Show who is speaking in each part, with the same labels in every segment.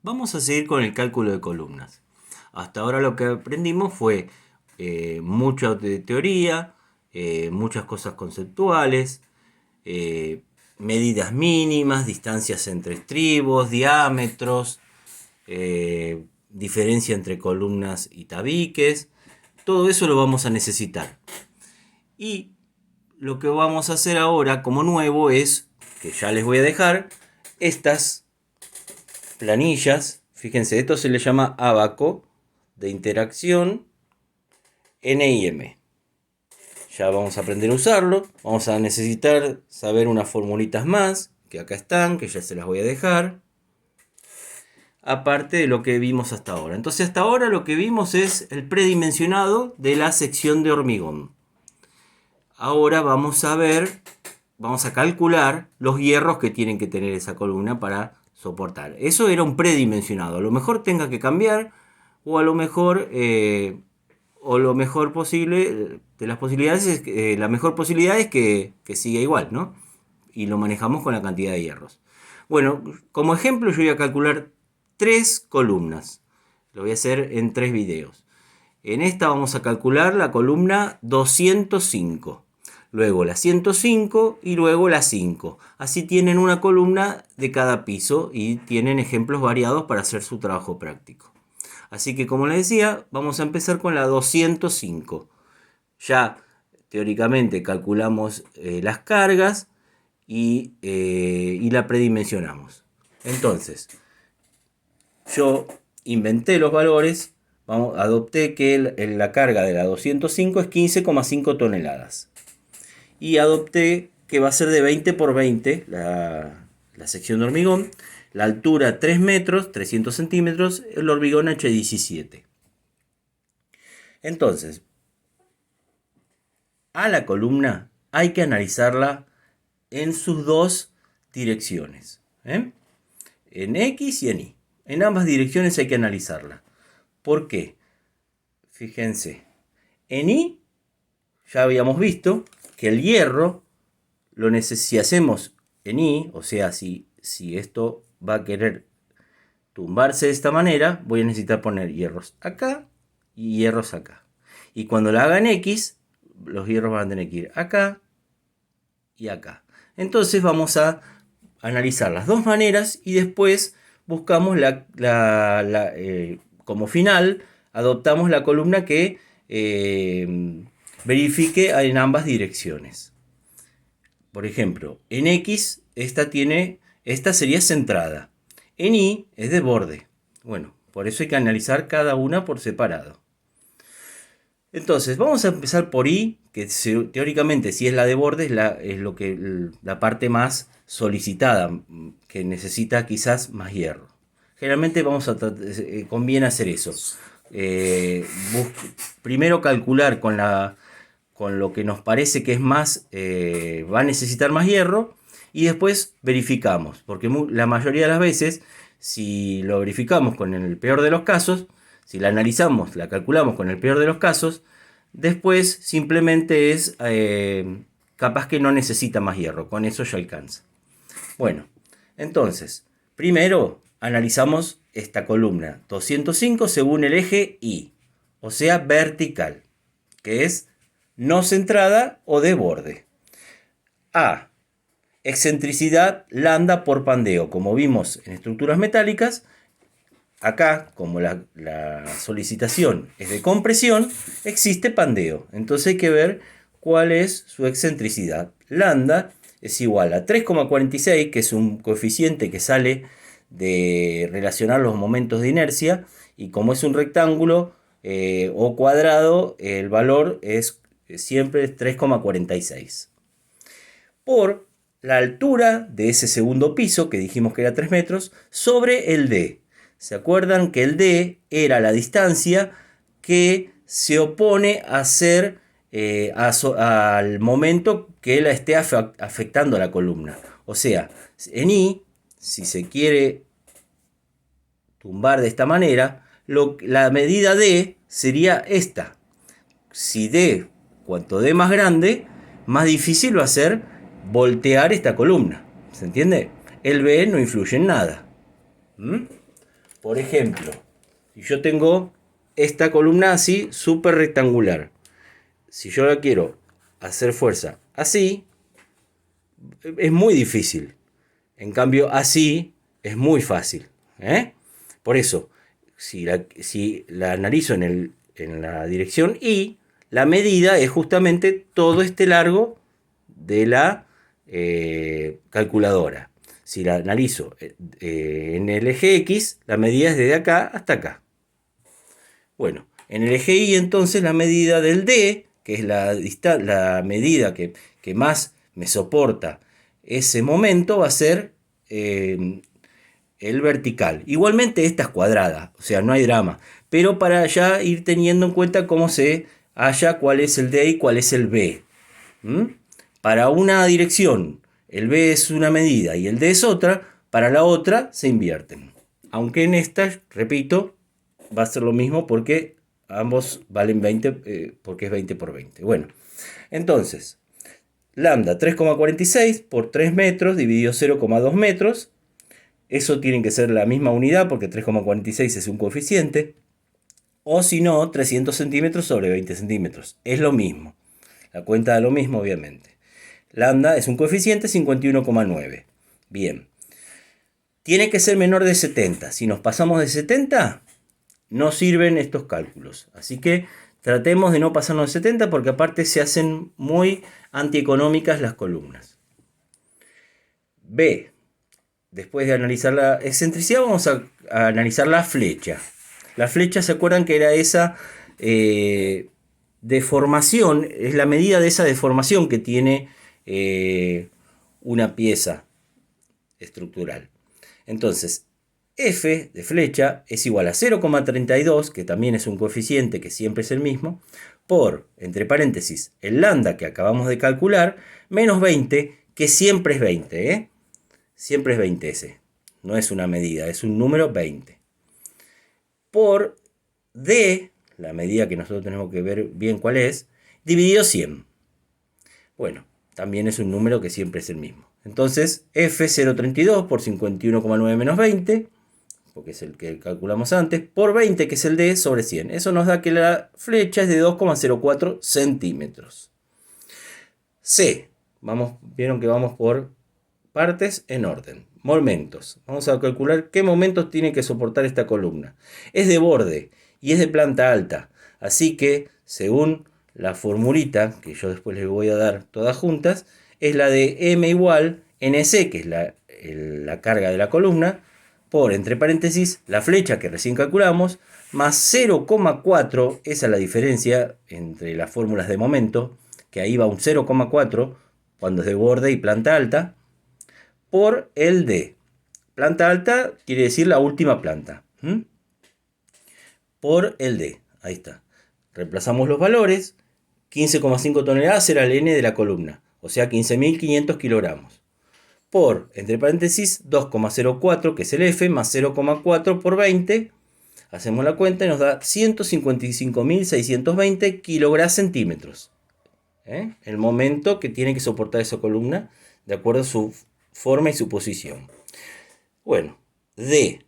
Speaker 1: Vamos a seguir con el cálculo de columnas. Hasta ahora lo que aprendimos fue mucha de teoría, muchas cosas conceptuales, eh, medidas mínimas, distancias entre estribos, diámetros, diferencia entre columnas y tabiques. Todo eso lo vamos a necesitar. Y lo que vamos a hacer ahora como nuevo es, que ya les voy a dejar, estas planillas. Fíjense, esto se le llama Abaco de interacción NIM. Ya vamos a aprender a usarlo. Vamos a necesitar saber unas formulitas más, que acá están, que ya se las voy a dejar. Aparte de lo que vimos hasta ahora. Entonces hasta ahora lo que vimos es el predimensionado de la sección de hormigón. Ahora vamos a calcular los hierros que tienen que tener esa columna para soportar. Eso era un predimensionado. A lo mejor tenga que cambiar o a lo mejor lo mejor posible de las posibilidades es, la mejor posibilidad es que siga igual, ¿no? Y lo manejamos con la cantidad de hierros. Bueno, como ejemplo yo voy a calcular 3 columnas. Lo voy a hacer en 3 videos. En esta vamos a calcular la columna 205. Luego la 105 y luego la 5. Así tienen una columna de cada piso y tienen ejemplos variados para hacer su trabajo práctico. Así que como les decía, vamos a empezar con la 205. Ya teóricamente calculamos las cargas y la predimensionamos. Entonces, yo inventé los valores, adopté que la carga de la 205 es 15,5 toneladas. Y adopté que va a ser de 20 por 20 la sección de hormigón, la altura 3 metros, 300 centímetros, el hormigón H17. Entonces, a la columna hay que analizarla en sus dos direcciones, en X y en Y. En ambas direcciones hay que analizarla. ¿Por qué? Fíjense, en Y ya habíamos visto que el hierro, si hacemos en Y, o sea, si esto va a querer tumbarse de esta manera, voy a necesitar poner hierros acá y hierros acá. Y cuando la haga en X, los hierros van a tener que ir acá y acá. Entonces vamos a analizar las dos maneras y después buscamos como final, adoptamos la columna que verifique en ambas direcciones. Por ejemplo, en X esta sería centrada. En Y es de borde. Bueno, por eso hay que analizar cada una por separado. Entonces, vamos a empezar por Y, que teóricamente si es la de borde es la parte más solicitada, que necesita quizás más hierro. Generalmente conviene hacer eso. Primero calcular con lo que nos parece que es más, va a necesitar más hierro, y después verificamos, porque la mayoría de las veces, si lo verificamos con el peor de los casos, si la analizamos, la calculamos con el peor de los casos, después simplemente es capaz que no necesita más hierro, con eso ya alcanza. Bueno, entonces, primero analizamos esta columna 205 según el eje Y, o sea, vertical, que es no centrada o de borde. A. Excentricidad lambda por pandeo. Como vimos en estructuras metálicas, acá, como la solicitación es de compresión, existe pandeo. Entonces hay que ver cuál es su excentricidad. Lambda es igual a 3,46, que es un coeficiente que sale de relacionar los momentos de inercia, y como es un rectángulo o cuadrado, el valor es siempre 3,46. Por la altura de ese segundo piso, que dijimos que era 3 metros, sobre el D. ¿Se acuerdan que el D era la distancia que se opone a ser al momento que la esté afectando a la columna? O sea, en Y, si se quiere tumbar de esta manera, la medida D sería esta. Si D, cuanto D más grande, más difícil va a ser voltear esta columna. ¿Se entiende? El B no influye en nada. por ejemplo, si yo tengo esta columna así, súper rectangular, si yo la quiero hacer fuerza así, es muy difícil. En cambio, así es muy fácil. Por eso, si la analizo en la dirección Y, la medida es justamente todo este largo de la calculadora. Si la analizo en el eje X, la medida es desde acá hasta acá. Bueno, en el eje Y entonces la medida del D, que es la medida que más me soporta ese momento, va a ser el vertical. Igualmente esta es cuadrada, o sea, no hay drama. Pero para ya ir teniendo en cuenta cómo se halla cuál es el D y cuál es el B. Para una dirección, el B es una medida y el D es otra, para la otra se invierten. Aunque en esta, repito, va a ser lo mismo porque ambos valen 20, porque es 20 por 20. Bueno, entonces, lambda 3,46 por 3 metros dividido 0,2 metros. Eso tiene que ser la misma unidad porque 3,46 es un coeficiente. O si no, 300 centímetros sobre 20 centímetros. Es lo mismo. La cuenta da lo mismo, obviamente. Lambda es un coeficiente 51,9. Bien. Tiene que ser menor de 70. Si nos pasamos de 70, no sirven estos cálculos. Así que tratemos de no pasarnos de 70 porque aparte se hacen muy antieconómicas las columnas. B. Después de analizar la excentricidad, vamos a analizar la flecha. La flecha, ¿se acuerdan que era esa deformación? Es la medida de esa deformación que tiene una pieza estructural. Entonces, F de flecha es igual a 0,32, que también es un coeficiente que siempre es el mismo, por, entre paréntesis, el lambda que acabamos de calcular, menos 20, que siempre es 20, Siempre es 20 ese. No es una medida, es un número 20. Por D, la medida que nosotros tenemos que ver bien cuál es, dividido 100. Bueno, también es un número que siempre es el mismo. Entonces, F 0,32 por 51,9 menos 20, porque es el que calculamos antes, por 20, que es el D, sobre 100. Eso nos da que la flecha es de 2,04 centímetros. C, vieron que vamos por partes en orden. Momentos. Vamos a calcular qué momentos tiene que soportar esta columna. Es de borde y es de planta alta. Así que, según la formulita, que yo después les voy a dar todas juntas, es la de M igual NC, que es la carga de la columna, por, entre paréntesis, la flecha que recién calculamos, más 0,4, esa es la diferencia entre las fórmulas de momento, que ahí va un 0,4 cuando es de borde y planta alta, por el D. Planta alta quiere decir la última planta. Por el D. Ahí está. Reemplazamos los valores. 15,5 toneladas será el N de la columna. O sea, 15.500 kilogramos. Por, entre paréntesis, 2,04, que es el F, más 0,4 por 20. Hacemos la cuenta y nos da 155.620 kilogramos centímetros. El momento que tiene que soportar esa columna de acuerdo a su forma y su posición. Bueno, D.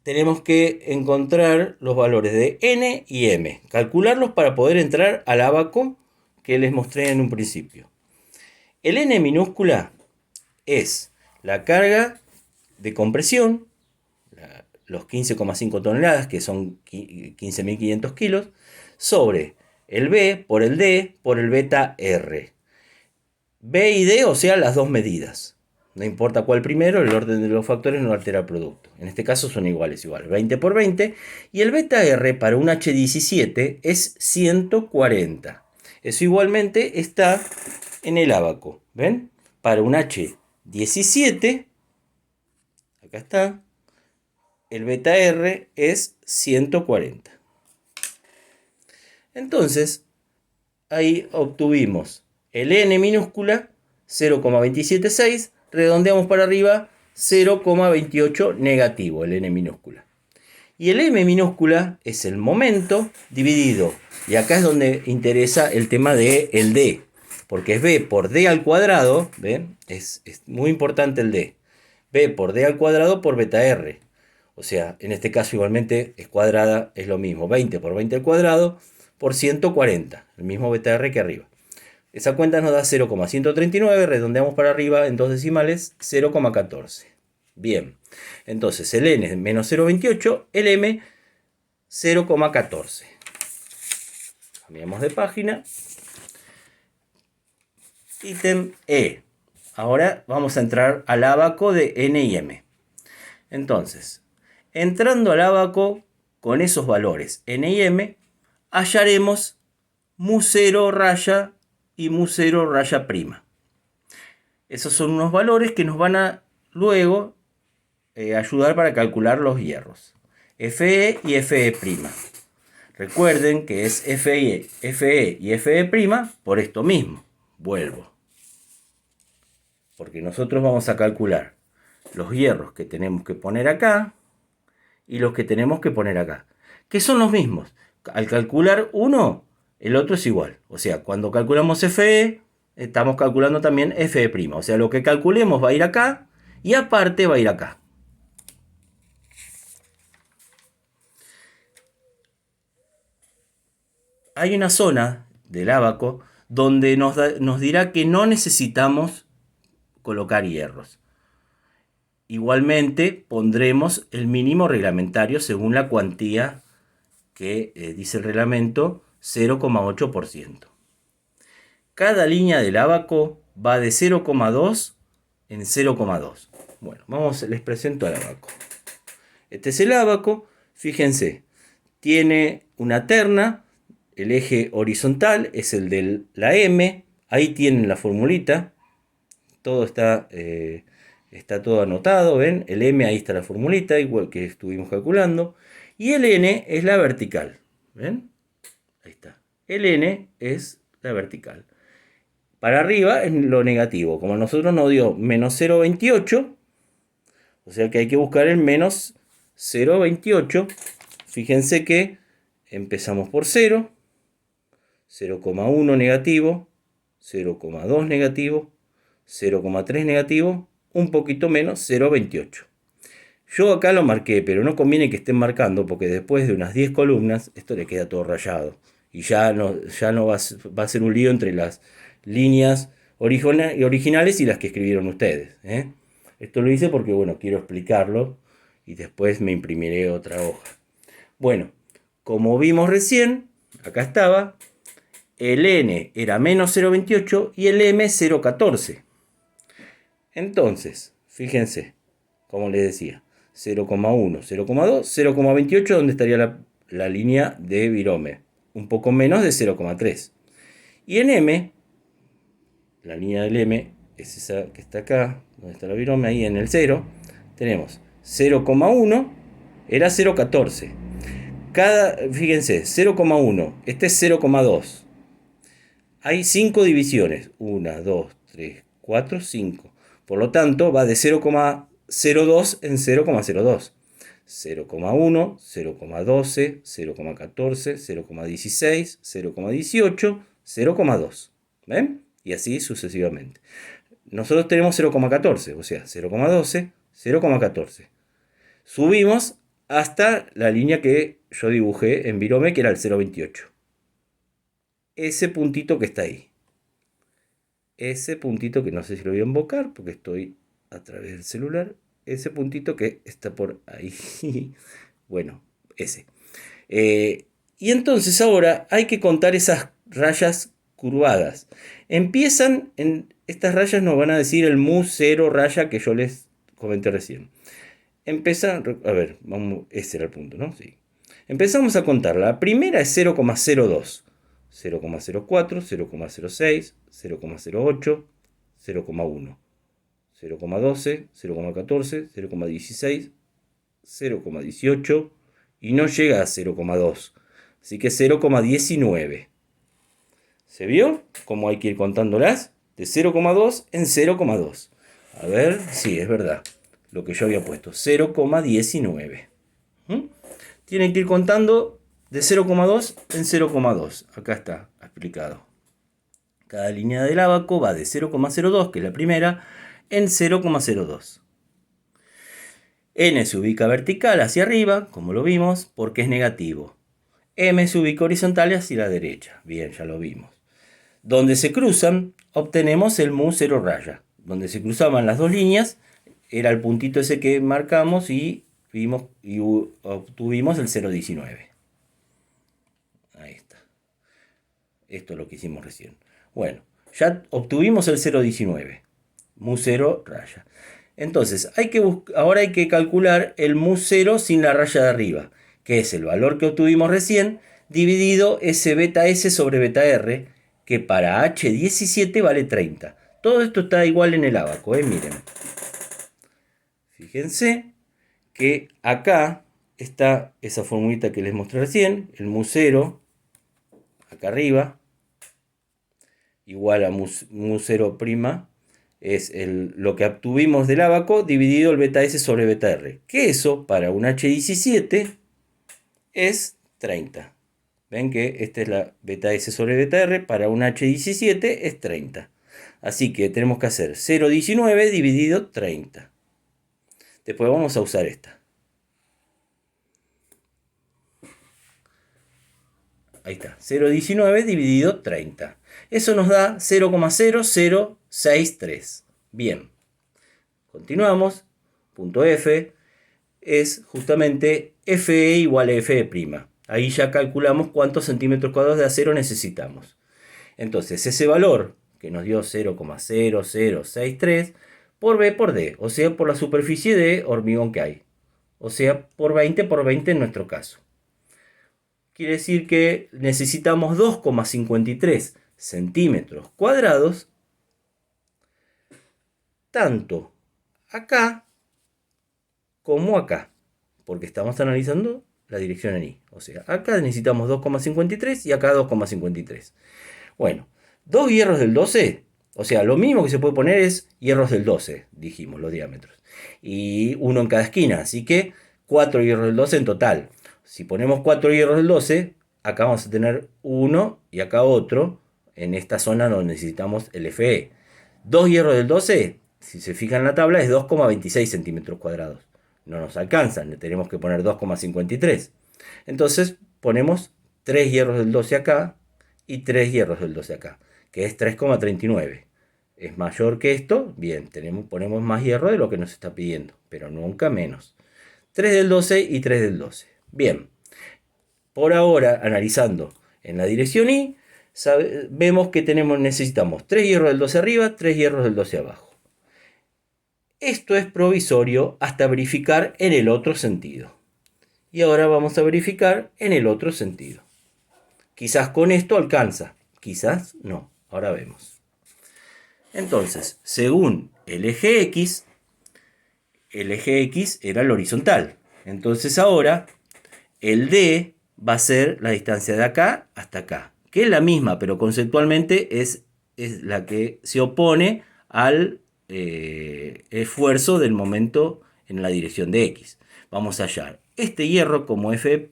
Speaker 1: Tenemos que encontrar los valores de N y M. Calcularlos para poder entrar al ábaco que les mostré en un principio. El N minúscula es la carga de compresión, los 15,5 toneladas, que son 15.500 kilos, sobre el B por el D por el beta R. B y D, o sea, las dos medidas. No importa cuál primero, el orden de los factores no altera el producto. En este caso son iguales, 20 por 20. Y el beta R para un H17 es 140. Eso igualmente está en el ábaco. ¿Ven? Para un H17, acá está, el beta R es 140. Entonces, ahí obtuvimos el N minúscula 0,276, redondeamos para arriba 0,28 negativo, el N minúscula. Y el M minúscula es el momento dividido, y acá es donde interesa el tema del D, porque es B por D al cuadrado, ¿ven? Es muy importante el D. B por D al cuadrado por beta R. O sea, en este caso igualmente es cuadrada, es lo mismo. 20 por 20 al cuadrado por 140. El mismo BTR que arriba. Esa cuenta nos da 0,139, redondeamos para arriba en dos decimales, 0,14. Bien, entonces el n es menos 0,28, el m 0,14. Cambiamos de página. Ítem E. Ahora vamos a entrar al ábaco de n y m. Entonces, entrando al ábaco con esos valores n y m, hallaremos mu0 raya y mu0 raya prima. Esos son unos valores que nos van a luego ayudar para calcular los hierros. Fe y Fe'. Recuerden que es Fe y Fe' por esto mismo. Vuelvo. Porque nosotros vamos a calcular los hierros que tenemos que poner acá y los que tenemos que poner acá, que son los mismos. Al calcular uno, el otro es igual. O sea, cuando calculamos Fe, estamos calculando también Fe'. O sea, lo que calculemos va a ir acá y aparte va a ir acá. Hay una zona del ábaco donde nos dirá que no necesitamos colocar hierros. Igualmente pondremos el mínimo reglamentario según la cuantía que dice el reglamento, 0,8%. Cada línea del ábaco va de 0,2 en 0,2. Bueno, les presento el ábaco. Este es el ábaco, fíjense, tiene una terna, el eje horizontal es el de la M, ahí tienen la formulita, todo está todo anotado, ¿ven? El M, ahí está la formulita, igual que estuvimos calculando. Y el N es la vertical, ¿ven? Ahí está. El N es la vertical. Para arriba es lo negativo. Como a nosotros nos dio menos 0,28, o sea que hay que buscar el menos 0,28. Fíjense que empezamos por 0, 0,1 negativo, 0,2 negativo, 0,3 negativo, un poquito menos, 0,28. Yo acá lo marqué, pero no conviene que estén marcando porque después de unas 10 columnas esto le queda todo rayado. Y ya no va a ser un lío entre las líneas originales y las que escribieron ustedes. Esto lo hice porque, bueno, quiero explicarlo y después me imprimiré otra hoja. Bueno, como vimos recién, acá estaba, el N era menos 0,28 y el M 0,14. Entonces, fíjense, como les decía, 0,1, 0,2, 0,28, donde estaría la línea de virome, un poco menos de 0,3. Y en M, la línea del M es esa que está acá, donde está la virome, ahí en el 0, tenemos 0,1, era 0,14. Fíjense, 0,1, este es 0,2. Hay 5 divisiones, 1, 2, 3, 4, 5. Por lo tanto, va de 0,02 en 0,02. 0,1, 0,12, 0,14, 0,16, 0,18, 0,2. ¿Ven? Y así sucesivamente. Nosotros tenemos 0,14, o sea, 0,12, 0,14. Subimos hasta la línea que yo dibujé en virome, que era el 0,28. Ese puntito que está ahí. Ese puntito que no sé si lo voy a invocar porque estoy a través del celular. Ese puntito que está por ahí. Bueno, ese. Y entonces ahora hay que contar esas rayas curvadas. Empiezan, estas rayas nos van a decir el mu0 raya que yo les comenté recién. A ver, ese era el punto, ¿no? Sí. Empezamos a contar. La primera es 0,02. 0,04, 0,06, 0,08, 0,1, 0,12, 0,14, 0,16, 0,18 y no llega a 0,2. Así que 0,19. ¿Se vio cómo hay que ir contándolas? De 0,2 en 0,2. A ver, sí, es verdad. Lo que yo había puesto, 0,19. Tienen que ir contando de 0,2 en 0,2. Acá está explicado. Cada línea del ábaco va de 0,02, que es la primera, en 0,02. N se ubica vertical hacia arriba, como lo vimos, porque es negativo. M se ubica horizontal hacia la derecha. Bien, ya lo vimos. Donde se cruzan, obtenemos el mu 0 raya. Donde se cruzaban las dos líneas, era el puntito ese que marcamos y obtuvimos el 0,19. Ahí está. Esto es lo que hicimos recién. Bueno, ya obtuvimos el 0,19. Mu 0 raya. Entonces, ahora hay que calcular el mu 0 sin la raya de arriba, que es el valor que obtuvimos recién, dividido ese beta S sobre beta R, que para H17 vale 30. Todo esto está igual en el ábaco, miren. Fíjense que acá está esa formulita que les mostré recién, el mu 0, acá arriba, igual a mu 0', es lo que obtuvimos del ábaco dividido el beta S sobre beta R. Que eso para un H17 es 30. Ven que esta es la beta S sobre beta R, para un H17 es 30. Así que tenemos que hacer 0,19 dividido 30. Después vamos a usar esta. Ahí está, 0,19 dividido 30. Eso nos da 0,0063. Bien. Continuamos. Punto F es justamente Fe igual a Fe'. Ahí ya calculamos cuántos centímetros cuadrados de acero necesitamos. Entonces, ese valor que nos dio 0,0063 por B por D, o sea, por la superficie de hormigón que hay. O sea, por 20 por 20 en nuestro caso. Quiere decir que necesitamos 2,53 centímetros cuadrados, tanto acá como acá, porque estamos analizando la dirección en Y. O sea, acá necesitamos 2,53 y acá 2,53. Bueno, 2 hierros del 12, o sea, lo mismo que se puede poner es hierros del 12, dijimos, los diámetros. Y uno en cada esquina, así que 4 hierros del 12 en total. Si ponemos 4 hierros del 12, acá vamos a tener uno y acá otro. En esta zona no necesitamos el Fe. 2 hierros del 12, si se fijan en la tabla, es 2,26 centímetros cuadrados. No nos alcanzan, tenemos que poner 2,53. Entonces ponemos 3 hierros del 12 acá y 3 hierros del 12 acá, que es 3,39. ¿Es mayor que esto? Bien, ponemos más hierro de lo que nos está pidiendo, pero nunca menos. 3 del 12 y 3 del 12. Bien, por ahora, analizando en la dirección Y, vemos que necesitamos 3 hierros del 12 arriba, 3 hierros del 12 abajo. Esto es provisorio hasta verificar en el otro sentido. Y ahora vamos a verificar en el otro sentido. Quizás con esto alcanza, quizás no. Ahora vemos. Entonces, según el eje X era el horizontal. Entonces ahora el D va a ser la distancia de acá hasta acá, que es la misma, pero conceptualmente es la que se opone al esfuerzo del momento en la dirección de X. Vamos a hallar este hierro como Fe'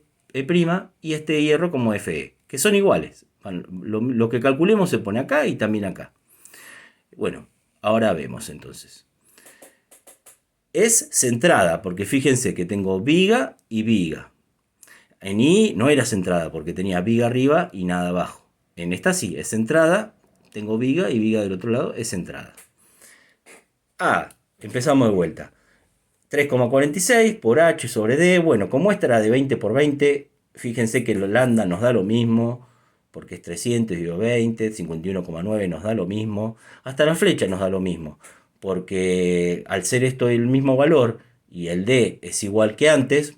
Speaker 1: y este hierro como Fe, que son iguales. Lo que calculemos se pone acá y también acá. Bueno, ahora vemos entonces. Es centrada, porque fíjense que tengo viga y viga. En Y no era centrada, porque tenía viga arriba y nada abajo. En esta sí, es centrada, tengo viga y viga del otro lado es centrada. Empezamos de vuelta. 3,46 por H sobre D. Bueno, como esta era de 20 por 20, fíjense que el lambda nos da lo mismo, porque es 300 y 20, 51,9 nos da lo mismo. Hasta la flecha nos da lo mismo, porque al ser esto el mismo valor y el D es igual que antes,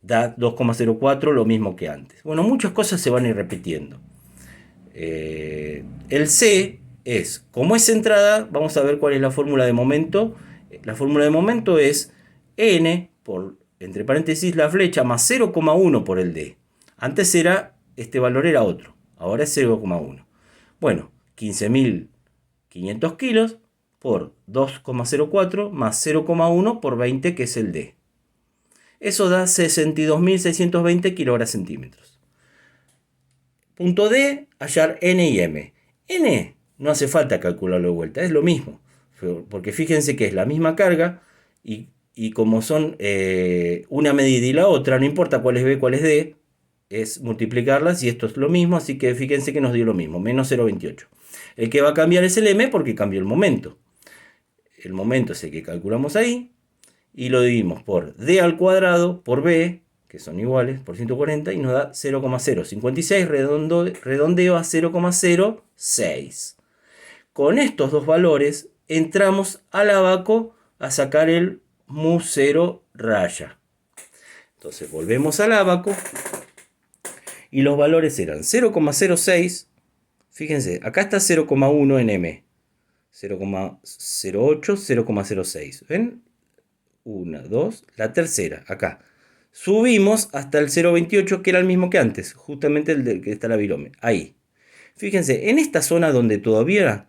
Speaker 1: da 2,04 lo mismo que antes. Bueno, muchas cosas se van a ir repitiendo. El C es, como es centrada, vamos a ver cuál es la fórmula de momento. La fórmula de momento es N por, entre paréntesis, la flecha más 0,1 por el D. Antes este valor era otro, ahora es 0,1. Bueno, 15.500 kilos por 2,04 más 0,1 por 20, que es el D. Eso da 62.620 kilogramos centímetros. Punto D, hallar N y M. N no hace falta calcularlo de vuelta, es lo mismo. Porque fíjense que es la misma carga y y como son una medida y la otra, no importa cuál es B, cuál es D, es multiplicarlas y esto es lo mismo, así que fíjense que nos dio lo mismo, menos 0,28. El que va a cambiar es el M porque cambió el momento. El momento es el que calculamos ahí y lo dividimos por D al cuadrado por B, que son iguales, por 140 y nos da 0,056, redondeo a 0,06. Con estos dos valores entramos al abaco a sacar el mu 0 raya. Entonces volvemos al abaco y los valores eran 0,06. Fíjense, acá está 0,1 en M. 0,08, 0,06. ¿Ven? 1, 2, la tercera, acá. Subimos hasta el 0,28, que era el mismo que antes, justamente el del que está la virome. Ahí. Fíjense, en esta zona donde todavía,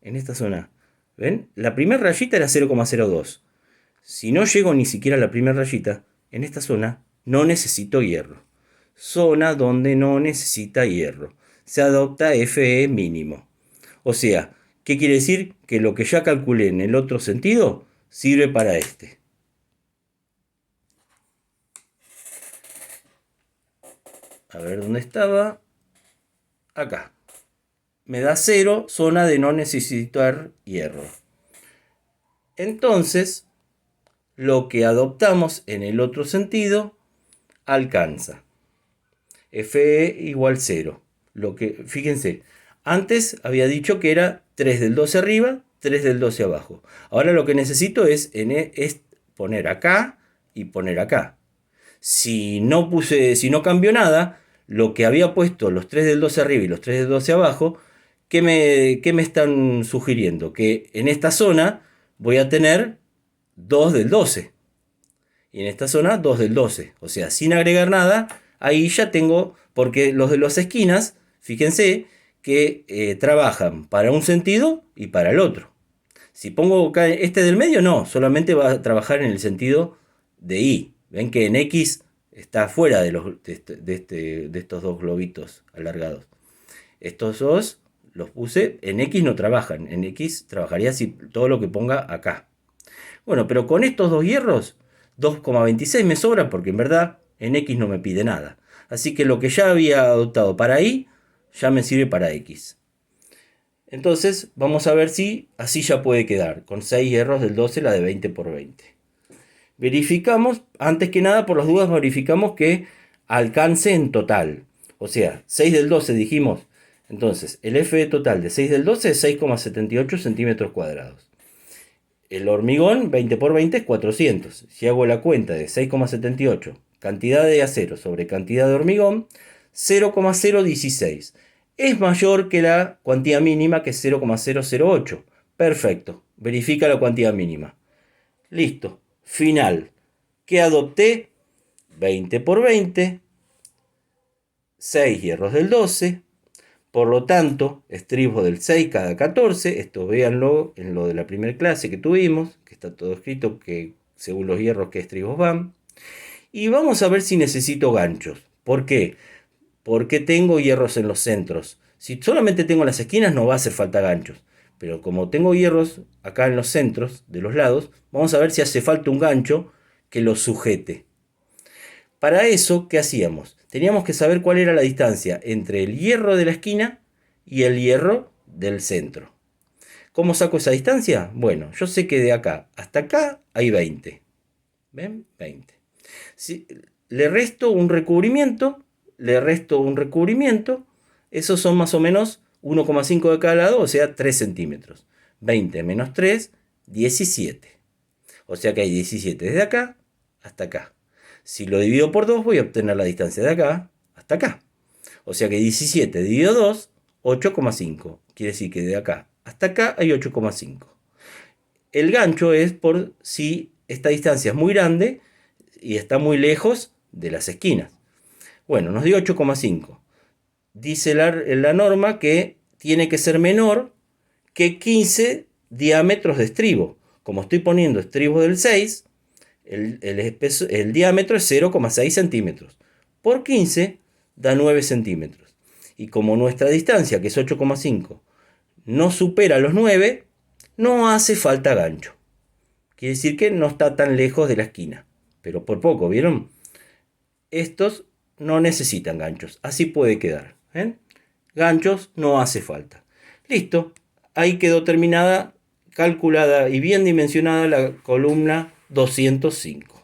Speaker 1: en esta zona, ¿ven? La primera rayita era 0,02. Si no llego ni siquiera a la primera rayita, en esta zona no necesito hierro. Zona donde no necesita hierro. Se adopta Fe mínimo. O sea, ¿qué quiere decir? Que lo que ya calculé en el otro sentido sirve para este. A ver dónde estaba. Acá. Me da 0, zona de no necesitar hierro. Entonces, lo que adoptamos en el otro sentido alcanza. Fe igual 0. Fíjense, antes había dicho que era 3 del 12 arriba, 3 del 12 abajo. Ahora lo que necesito es poner acá y poner acá. Si no cambió nada, lo que había puesto los 3 del 12 arriba y los 3 del 12 abajo, ¿qué me están sugiriendo? Que en esta zona voy a tener 2 del 12. Y en esta zona 2 del 12. O sea, sin agregar nada, ahí ya tengo, porque los de las esquinas, fíjense que trabajan para un sentido y para el otro. Si pongo acá este del medio, no, solamente va a trabajar en el sentido de Y. Ven que en X está fuera de estos dos globitos alargados. Estos dos los puse, en X no trabajan, en X trabajaría si todo lo que ponga acá. Bueno, pero con estos dos hierros, 2,26 me sobra porque en verdad en X no me pide nada. Así que lo que ya había adoptado para Y, ya me sirve para X. Entonces vamos a ver si así ya puede quedar, con 6 hierros del 12, la de 20 por 20. Verificamos, antes que nada por las dudas verificamos que alcance en total. O sea, 6 del 12 dijimos, entonces el Fe total de 6 del 12 es 6,78 centímetros cuadrados. El hormigón 20 por 20 es 400. Si hago la cuenta de 6,78, cantidad de acero sobre cantidad de hormigón, 0,016. Es mayor que la cuantía mínima, que es 0,008. Perfecto. Verifica la cuantía mínima. Listo. Final. ¿Qué adopté? 20 por 20. 6 hierros del 12. Por lo tanto, estribos del 6 cada 14. Esto véanlo en lo de la primera clase que tuvimos, que está todo escrito que según los hierros qué estribos van. Y vamos a ver si necesito ganchos. ¿Por qué? Porque tengo hierros en los centros. Si solamente tengo las esquinas no va a hacer falta ganchos. Pero como tengo hierros acá en los centros de los lados, vamos a ver si hace falta un gancho que los sujete. Para eso, ¿qué hacíamos? Teníamos que saber cuál era la distancia entre el hierro de la esquina y el hierro del centro. ¿Cómo saco esa distancia? Bueno, yo sé que de acá hasta acá hay 20. ¿Ven? 20. Si le resto un recubrimiento, esos son más o menos 1,5 de cada lado, o sea 3 centímetros. 20 menos 3, 17. O sea que hay 17 desde acá hasta acá. Si lo divido por 2 voy a obtener la distancia de acá hasta acá. O sea que 17 dividido 2, 8,5. Quiere decir que de acá hasta acá hay 8,5. El gancho es por si esta distancia es muy grande y está muy lejos de las esquinas. Bueno, nos dio 8,5. Dice la norma que tiene que ser menor que 15 diámetros de estribo. Como estoy poniendo estribo del 6, el diámetro es 0,6 centímetros. Por 15 da 9 centímetros. Y como nuestra distancia, que es 8,5, no supera los 9, no hace falta gancho. Quiere decir que no está tan lejos de la esquina, pero por poco, ¿vieron? Estos no necesitan ganchos, así puede quedar. ¿Ven? Ganchos no hace falta. Listo, ahí quedó terminada, calculada y bien dimensionada la columna 205.